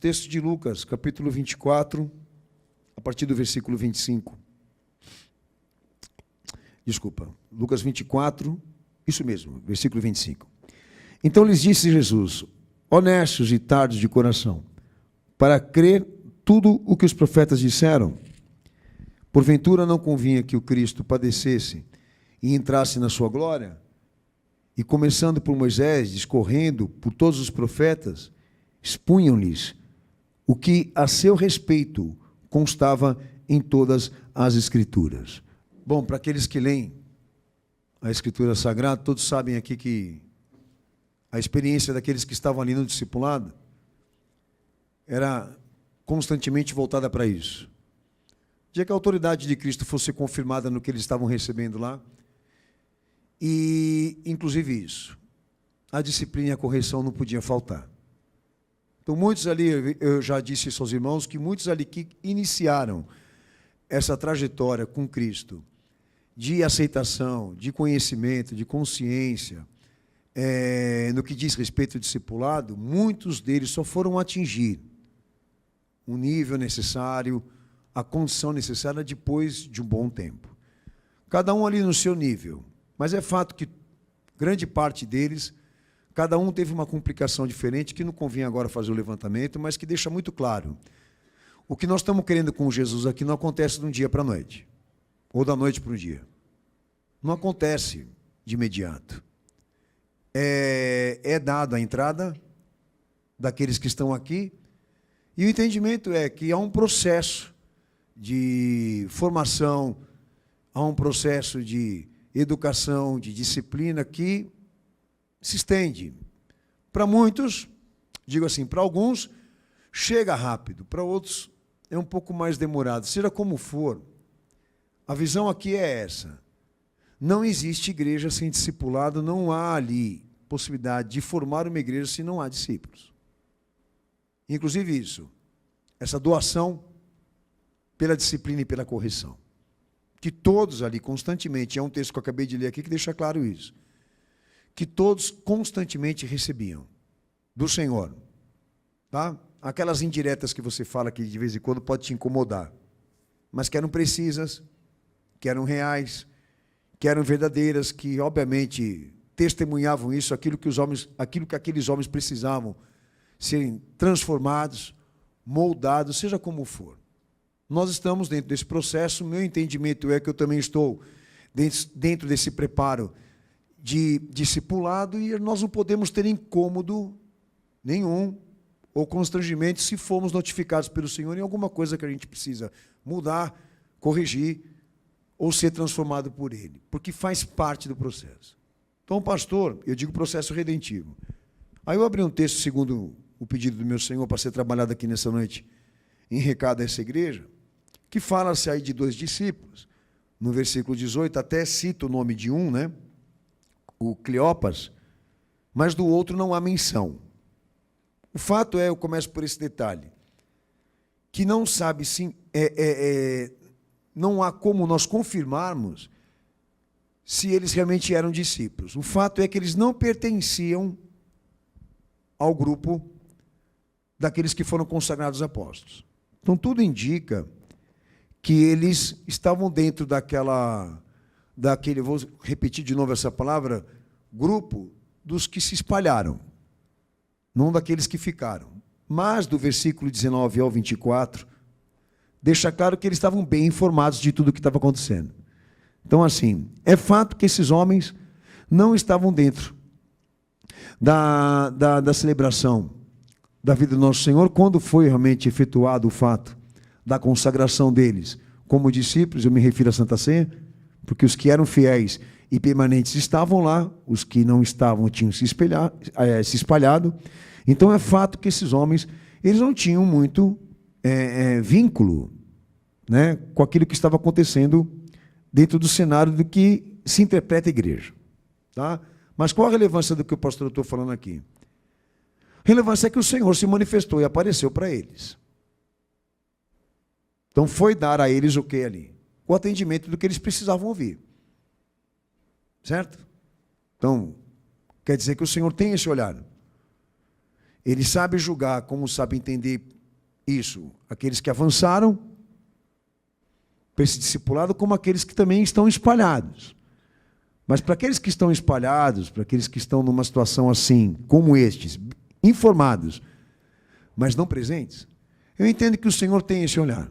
Texto de Lucas, capítulo 24, a partir do versículo 25. Desculpa, Lucas 24, isso mesmo, versículo 25. Então lhes disse Jesus: honestos e tardos de coração, para crer tudo o que os profetas disseram. Porventura não convinha que o Cristo padecesse e entrasse na sua glória? E começando por Moisés, discorrendo por todos os profetas, expunham-lhes o que a seu respeito constava em todas as Escrituras. Bom, para aqueles que leem a Escritura Sagrada, todos sabem aqui que a experiência daqueles que estavam ali no discipulado era constantemente voltada para isso. O dia que a autoridade de Cristo fosse confirmada no que eles estavam recebendo lá, e inclusive isso, a disciplina e a correção não podiam faltar. Então, muitos ali, eu já disse isso aos irmãos, que muitos ali que iniciaram essa trajetória com Cristo, de aceitação, de conhecimento, de consciência, no que diz respeito ao discipulado, muitos deles só foram atingir o nível necessário, a condição necessária depois de um bom tempo. Cada um ali no seu nível. Mas é fato que grande parte deles, cada um teve uma complicação diferente, que não convém agora fazer o levantamento, mas que deixa muito claro. O que nós estamos querendo com Jesus aqui não acontece de um dia para a noite, ou da noite para o dia. Não acontece de imediato. É dada a entrada daqueles que estão aqui, e o entendimento é que há um processo de formação, há um processo de educação, de disciplina que se estende. Para muitos, digo assim, para alguns, chega rápido, para outros é um pouco mais demorado. Seja como for, a visão aqui é essa. Não existe igreja sem discipulado, não há ali possibilidade de formar uma igreja se não há discípulos. Inclusive isso, essa doação pela disciplina e pela correção. Que todos ali, constantemente, é um texto que eu acabei de ler aqui que deixa claro isso, que todos constantemente recebiam do Senhor. Tá? Aquelas indiretas que você fala que de vez em quando pode te incomodar, mas que eram precisas, que eram reais, que eram verdadeiras, que obviamente testemunhavam isso, aquilo que aqueles homens precisavam serem transformados, moldados, seja como for. Nós estamos dentro desse processo, meu entendimento é que eu também estou dentro desse preparo de discipulado, e nós não podemos ter incômodo nenhum ou constrangimento se formos notificados pelo Senhor em alguma coisa que a gente precisa mudar, corrigir ou ser transformado por Ele, porque faz parte do processo. Então, pastor, eu digo processo redentivo. Aí eu abri um texto, segundo o pedido do meu Senhor, para ser trabalhado aqui nessa noite, em recado a essa igreja, que fala-se aí de dois discípulos. No versículo 18, até cita o nome de um, né? O Cleopas, mas do outro não há menção. O fato é, eu começo por esse detalhe, que não sabe sim, não há como nós confirmarmos se eles realmente eram discípulos. O fato é que eles não pertenciam ao grupo daqueles que foram consagrados apóstolos. Então, tudo indica que eles estavam dentro daquele, vou repetir de novo essa palavra, grupo dos que se espalharam, não daqueles que ficaram. Mas, do versículo 19 ao 24, deixa claro que eles estavam bem informados de tudo o que estava acontecendo. Então, assim, é fato que esses homens não estavam dentro da celebração da vida do nosso Senhor, quando foi realmente efetuado o fato da consagração deles como discípulos. Eu me refiro à Santa Ceia, porque os que eram fiéis e permanentes estavam lá, os que não estavam tinham se espalhado. Então é fato que esses homens, eles não tinham muito vínculo, né, com aquilo que estava acontecendo dentro do cenário do que se interpreta a igreja. Tá? Mas qual a relevância do que o pastor estou falando aqui? A relevância é que o Senhor se manifestou e apareceu para eles. Então foi dar a eles o que ali? O atendimento do que eles precisavam ouvir. Certo? Então, quer dizer que o Senhor tem esse olhar. Ele sabe julgar, como sabe entender isso, aqueles que avançaram para esse discipulado, como aqueles que também estão espalhados. Mas para aqueles que estão espalhados, para aqueles que estão numa situação assim, como estes, informados, mas não presentes, eu entendo que o Senhor tem esse olhar.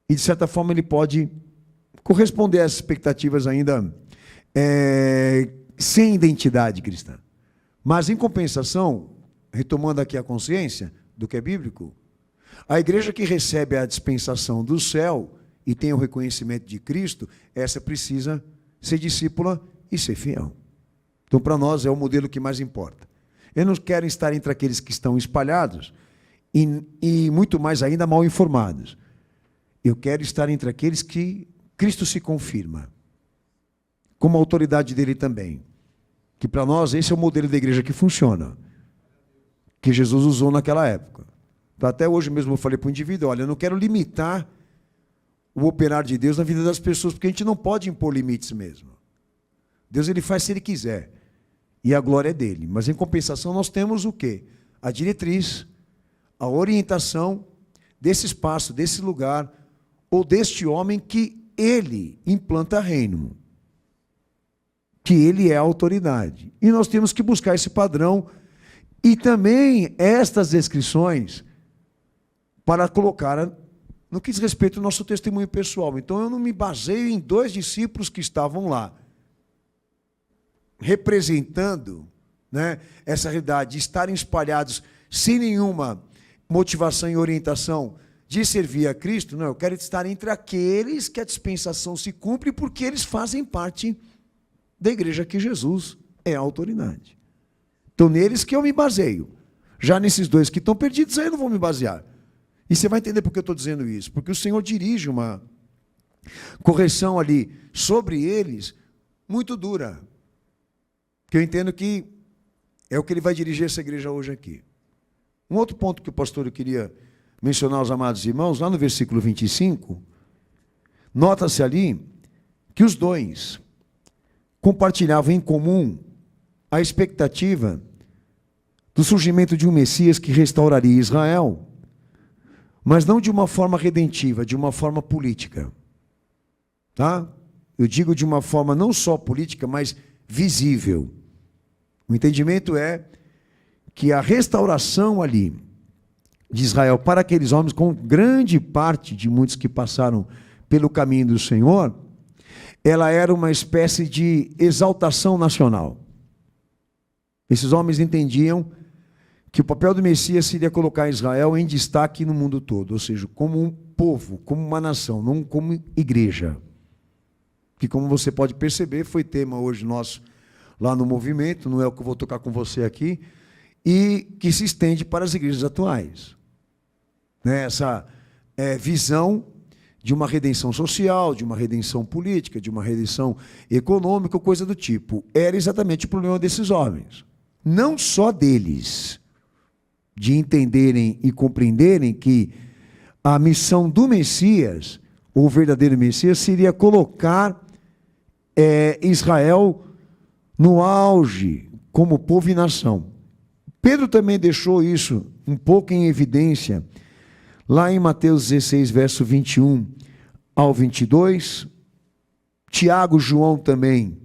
E, de certa forma, Ele pode corresponder às expectativas ainda sem identidade cristã. Mas, em compensação, retomando aqui a consciência do que é bíblico, a igreja que recebe a dispensação do céu e tem o reconhecimento de Cristo, essa precisa ser discípula e ser fiel. Então, para nós, é o modelo que mais importa. Eu não quero estar entre aqueles que estão espalhados e muito mais ainda mal informados. Eu quero estar entre aqueles que Cristo se confirma, como a autoridade dele também. Que para nós, esse é o modelo da igreja que funciona, que Jesus usou naquela época. Então, até hoje mesmo eu falei para o indivíduo, olha, eu não quero limitar o operar de Deus na vida das pessoas, porque a gente não pode impor limites mesmo. Deus, ele faz se ele quiser, e a glória é dele. Mas, em compensação, nós temos o quê? A diretriz, a orientação desse espaço, desse lugar, ou deste homem que ele implanta reino, que ele é a autoridade. E nós temos que buscar esse padrão e também estas descrições para colocar no que diz respeito ao nosso testemunho pessoal. Então, eu não me baseio em 2 discípulos que estavam lá, representando, né, essa realidade, de estarem espalhados sem nenhuma motivação e orientação de servir a Cristo. Não, eu quero estar entre aqueles que a dispensação se cumpre, porque eles fazem parte da igreja que Jesus é a autoridade. Então, neles que eu me baseio. Já nesses 2 que estão perdidos, aí eu não vou me basear. E você vai entender por que eu estou dizendo isso. Porque o Senhor dirige uma correção ali sobre eles muito dura. Que eu entendo que é o que ele vai dirigir essa igreja hoje aqui. Um outro ponto que o pastor queria mencionar aos amados irmãos, lá no versículo 25, nota-se ali que os 2 compartilhavam em comum a expectativa do surgimento de um Messias que restauraria Israel, mas não de uma forma redentiva, de uma forma política. Tá? Eu digo de uma forma não só política, mas visível. O entendimento é que a restauração ali de Israel para aqueles homens, com grande parte de muitos que passaram pelo caminho do Senhor, ela era uma espécie de exaltação nacional. Esses homens entendiam que o papel do Messias seria colocar Israel em destaque no mundo todo, ou seja, como um povo, como uma nação, não como igreja. Que, como você pode perceber, foi tema hoje nosso lá no movimento, não é o que eu vou tocar com você aqui, e que se estende para as igrejas atuais. Essa visão de uma redenção social, de uma redenção política, de uma redenção econômica, coisa do tipo. Era exatamente o problema desses homens. Não só deles, de entenderem e compreenderem que a missão do Messias, o verdadeiro Messias, seria colocar Israel no auge, como povo e nação. Pedro também deixou isso um pouco em evidência, lá em Mateus 16, verso 21 ao 22. Tiago, João também,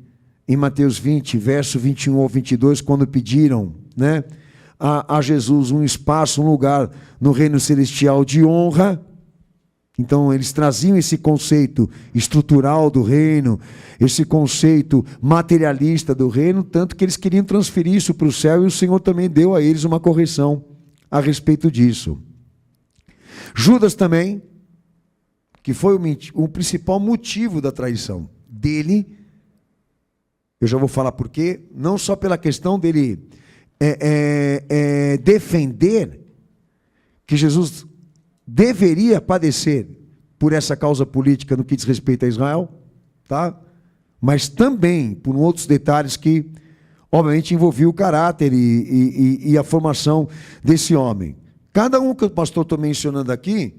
em Mateus 20, verso 21 ao 22, quando pediram, né, a Jesus um espaço, um lugar no reino celestial de honra. Então, eles traziam esse conceito estrutural do reino, esse conceito materialista do reino, tanto que eles queriam transferir isso para o céu, e o Senhor também deu a eles uma correção a respeito disso. Judas também, que foi o principal motivo da traição dele, eu já vou falar por quê, não só pela questão dele defender que Jesus deveria padecer por essa causa política no que diz respeito a Israel, tá? Mas também por outros detalhes que, obviamente, envolviam o caráter e a formação desse homem. Cada um que o pastor está mencionando aqui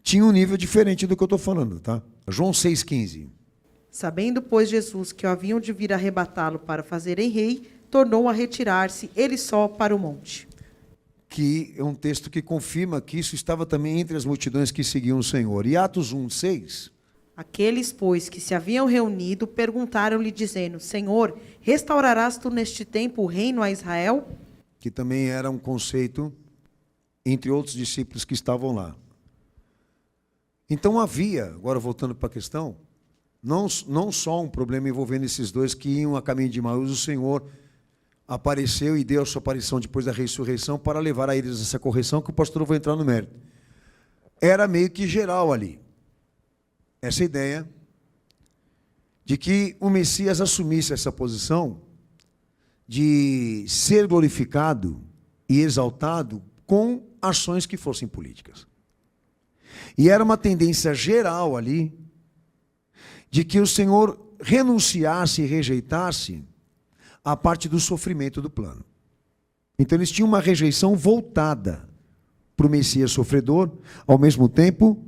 tinha um nível diferente do que eu estou falando, tá? João 6,15. Sabendo, pois, Jesus que o haviam de vir arrebatá-lo para fazerem rei, tornou a retirar-se, ele só, para o monte. que é um texto que confirma que isso estava também entre as multidões que seguiam o Senhor. E Atos 1:6. Aqueles, pois, que se haviam reunido, perguntaram-lhe, dizendo: Senhor, restaurarás tu neste tempo o reino a Israel? Que também era um conceito entre outros discípulos que estavam lá. Então havia, agora voltando para a questão, não só um problema envolvendo esses dois que iam a caminho de Emaús, o Senhor apareceu e deu a sua aparição depois da ressurreição para levar a eles essa correção, que o pastor vai entrar no mérito. Era meio que geral ali. Essa ideia de que o Messias assumisse essa posição de ser glorificado e exaltado com ações que fossem políticas. E era uma tendência geral ali de que o Senhor renunciasse e rejeitasse a parte do sofrimento do plano. Então eles tinham uma rejeição voltada para o Messias sofredor, ao mesmo tempo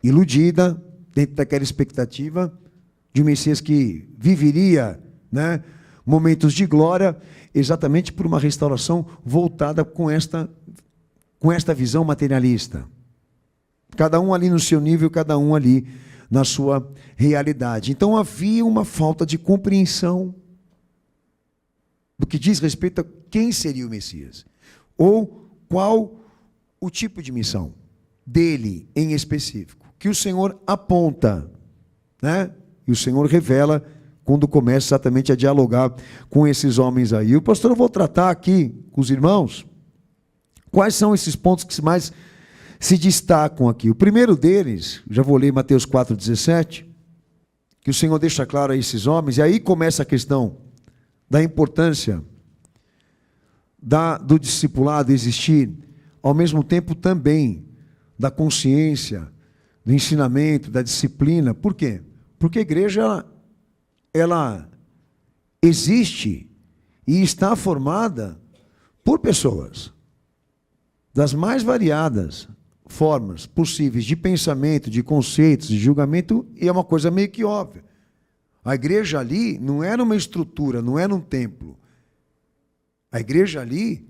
iludida, dentro daquela expectativa de um Messias que viveria, né, momentos de glória, exatamente por uma restauração voltada com esta visão materialista. Cada um ali no seu nível, cada um ali na sua realidade. Então havia uma falta de compreensão do que diz respeito a quem seria o Messias, ou qual o tipo de missão dele em específico, que o Senhor aponta, né? E o Senhor revela quando começa exatamente a dialogar com esses homens aí. O pastor, eu vou tratar aqui com os irmãos quais são esses pontos que mais se destacam aqui. O primeiro deles, já vou ler Mateus 4,17, que o Senhor deixa claro a esses homens, e aí começa a questão da importância do discipulado existir, ao mesmo tempo também da consciência, do ensinamento, da disciplina. Por quê? Porque a igreja, ela existe e está formada por pessoas das mais variadas formas possíveis de pensamento, de conceitos, de julgamento, e é uma coisa meio que óbvia. A igreja ali não era uma estrutura, não era um templo. A igreja ali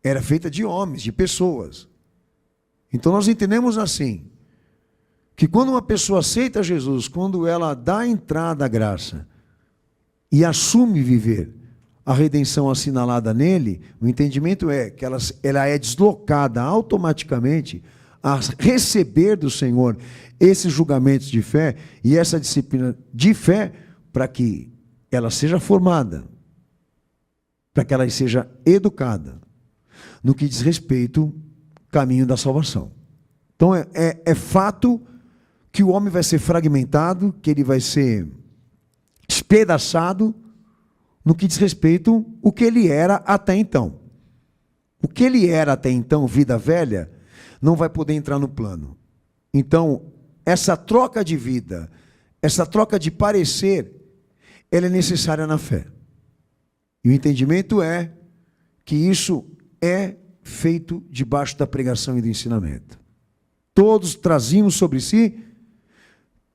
era feita de homens, de pessoas. Então nós entendemos assim, que quando uma pessoa aceita Jesus, quando ela dá entrada à graça e assume viver a redenção assinalada nele, o entendimento é que ela é deslocada automaticamente a receber do Senhor esses julgamentos de fé e essa disciplina de fé para que ela seja formada, para que ela seja educada no que diz respeito ao caminho da salvação. Então é fato que o homem vai ser fragmentado, que ele vai ser espedaçado no que diz respeito ao que ele era até então. O que ele era até então, vida velha, não vai poder entrar no plano. Então, essa troca de vida, essa troca de parecer, ela é necessária na fé. E o entendimento é que isso é feito debaixo da pregação e do ensinamento. Todos traziam sobre si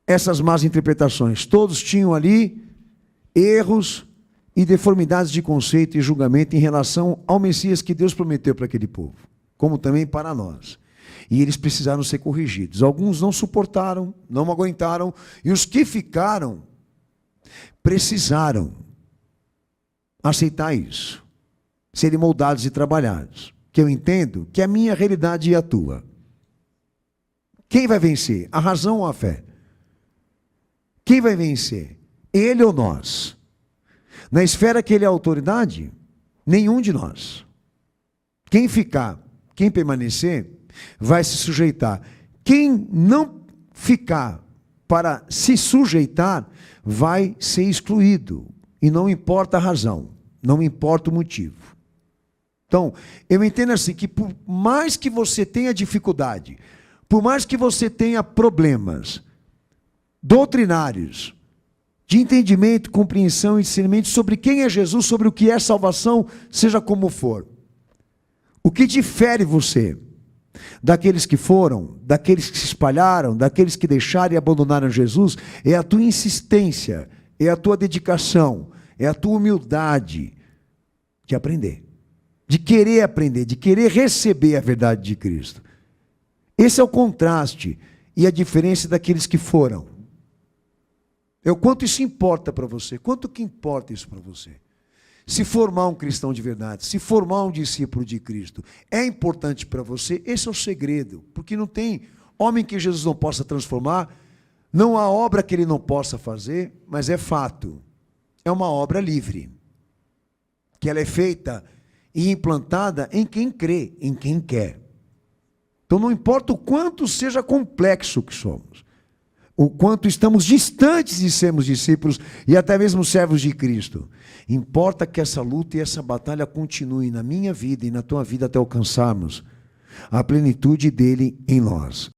essas más interpretações. Todos tinham ali erros e deformidades de conceito e julgamento em relação ao Messias que Deus prometeu para aquele povo, como também para nós. E eles precisaram ser corrigidos. Alguns não suportaram, não aguentaram, e os que ficaram precisaram aceitar isso, serem moldados e trabalhados. Que eu entendo que a minha realidade e a tua. Quem vai vencer? A razão ou a fé? Quem vai vencer? Ele ou nós? Na esfera que ele é autoridade, nenhum de nós. Quem ficar, quem permanecer, vai se sujeitar. Quem não ficar para se sujeitar, vai ser excluído. E não importa a razão, não importa o motivo. Então, eu entendo assim, que por mais que você tenha dificuldade, por mais que você tenha problemas doutrinários, de entendimento, compreensão e discernimento sobre quem é Jesus, sobre o que é salvação, seja como for. O que difere você daqueles que foram, daqueles que se espalharam, daqueles que deixaram e abandonaram Jesus, é a tua insistência, é a tua dedicação, é a tua humildade de aprender. de querer aprender, de querer receber a verdade de Cristo. Esse é o contraste e a diferença daqueles que foram. É o quanto isso importa para você, quanto que importa isso para você. Se formar um cristão de verdade, se formar um discípulo de Cristo, é importante para você, esse é o segredo, porque não tem homem que Jesus não possa transformar, não há obra que ele não possa fazer, mas é fato, é uma obra livre, que ela é feita e implantada em quem crê, em quem quer. Então não importa o quanto seja complexo que somos, o quanto estamos distantes de sermos discípulos e até mesmo servos de Cristo. Importa que essa luta e essa batalha continue na minha vida e na tua vida até alcançarmos a plenitude dele em nós.